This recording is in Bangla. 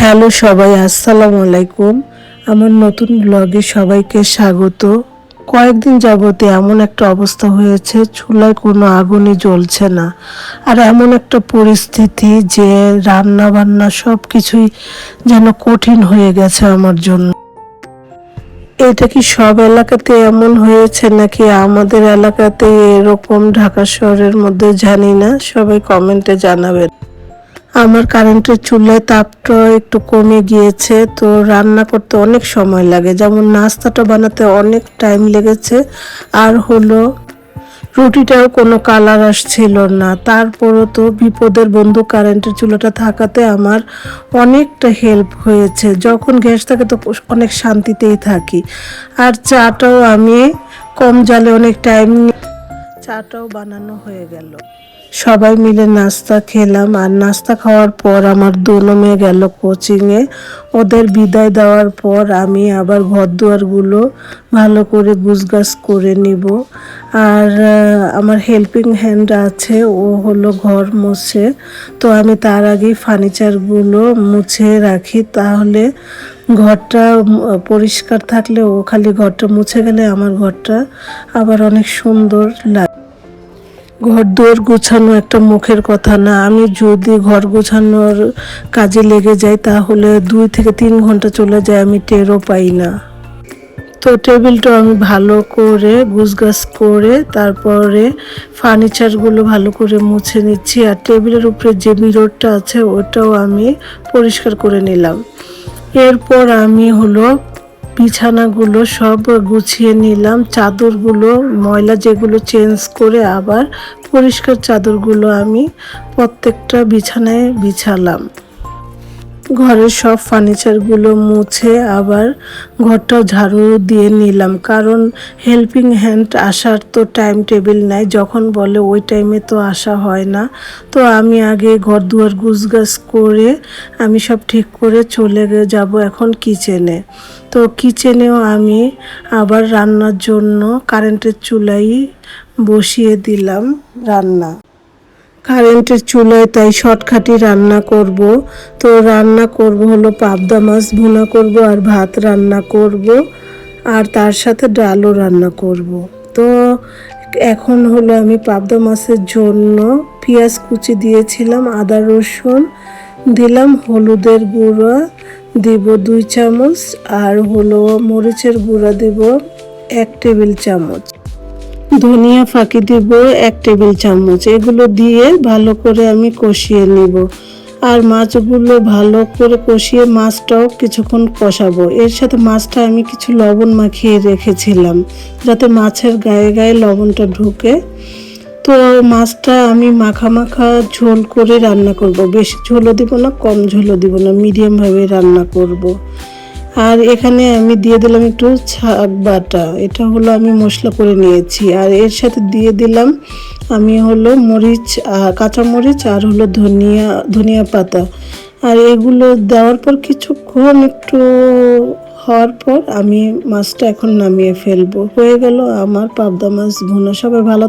হ্যালো সবাই, আসসালামু আলাইকুম। আমার নতুন ব্লগে সবাইকে স্বাগত। কয়েকদিন যাবতে এমন একটা অবস্থা হয়েছে, চুলায় কোনো আগুনই জ্বলছে না। আর এমন একটা পরিস্থিতি যে রান্না বান্না সব কিছুই যেন কঠিন হয়ে গেছে আমার জন্য। এটা কি সব এলাকাতে এমন হয়েছে নাকি আমাদের এলাকাতে এরকম? ঢাকা শহরের মধ্যে জানি না, সবাই কমেন্টে জানাবেন। আমার কারেন্টের চুলায় তাপটা একটু কমে গিয়েছে, তো রান্না করতে অনেক সময় লাগে, যেমন নাস্তাটা বানাতে অনেক টাইম লেগেছে। আর হলো রুটিটাও কোনো কালার আসছিল না। তারপরও তো বিপদের বন্ধু কারেন্টের চুলাটা থাকাতে আমার অনেকটা হেল্প হয়েছে। যখন গ্যাস থাকে তো অনেক শান্তিতেই থাকি। আর চাটাও আমি কম জালে অনেক টাইম চাটাও বানানো হয়ে গেল। সবাই মিলে নাস্তা খেলাম, আর নাস্তা খাওয়ার পর আমার দোনো মেয়ে গেল কোচিংয়ে। ওদের বিদায় দেওয়ার পর আমি আবার ঘর দুয়ারগুলো ভালো করে গুছগাছ করে নিব। আর আমার হেল্পিং হ্যান্ড আছে, ও হলো ঘর মুছে। তো আমি তার আগেই ফার্নিচারগুলো মুছে রাখি, তাহলে ঘরটা পরিষ্কার থাকলে ও খালি ঘরটা মুছে গেলে আমার ঘরটা আবার অনেক সুন্দর লাগে। ঘর দুয়ার গোছানো একটা মুখের কথা না, আমি যদি ঘর গোছানোর কাজে লেগে যাই তাহলে 2 থেকে 3 ঘন্টা চলে যায়, আমি টেরও পাই না। তো টেবিলটা আমি ভালো করে গুছগাছ করে তারপরে ফার্নিচারগুলো ভালো করে মুছে নিচ্ছি। আর টেবিলের উপরে যে মিররটা আছে ওটাও আমি পরিষ্কার করে নিলাম। এরপর আমি হলো বিছানাগুলো সব গুছিয়ে নিলাম, চাদরগুলো ময়লা যেগুলো চেঞ্জ করে আবার পরিষ্কার চাদরগুলো আমি প্রত্যেকটা বিছানায় বিছালাম। ঘরের সব ফার্নিচারগুলো মুছে আবার ঘরটাও ঝাড়ু দিয়ে নিলাম, কারণ হেল্পিং হ্যান্ড আসার তো টাইম টেবিল নাই, যখন বলে ওই টাইমে তো আসা হয় না। তো আমি আগে ঘর দুয়ার গুছগাছ করে আমি সব ঠিক করে চলে যাব এখন কিচেনে। তো কিচেনেও আমি আবার রান্নার জন্য কারেন্টের চুলাই বসিয়ে দিলাম রান্না। কারেন্টের চুলায় তাই শর্টকাটই রান্না করব। তো রান্না করব হলো পাবদা মাছ ভুনা করব, আর ভাত রান্না করব, আর তার সাথে ডালও রান্না করব। তো এখন হলো আমি পাবদা মাছের জন্য পেঁয়াজ কুচি দিয়েছিলাম, আদা রসুন দিলাম, হলুদের গুঁড়া দিব 2 চামচ, আর হলো মরিচের গুঁড়া দিব 1 টেবিল চামচ, ধনিয়া ফাঁকি দিব 1 টেবিল চামচ। এগুলো দিয়ে ভালো করে আমি কষিয়ে নিব। আর মাছগুলো ভালো করে কষিয়ে মাছটাও কিছুক্ষণ কষাবো। এর সাথে মাছটা আমি কিছু লবণ মাখিয়ে রেখেছিলাম, যাতে মাছের গায়ে গায়ে লবণটা ঢুকে। তো মাছটা আমি মাখা মাখা ঝোল করে রান্না করব, বেশি ঝোলও দিব না কম ঝোলও দিব না, মিডিয়ামভাবে রান্না করব। আর এখানে আমি দিয়ে দিলাম একটু শাক বাটা, এটা হলো আমি মশলা করে নিয়েছি। আর এর সাথে দিয়ে দিলাম আমি হলো মরিচ, কাঁচা মরিচ, আর হলো ধনিয়া পাতা। আর এগুলো দেওয়ার পর কিছুক্ষণ একটু হওয়ার পর আমি মাছটা এখন নামিয়ে ফেলবো। হয়ে গেল আমার পাবদা মাছ ভুনা। সবাই ভালো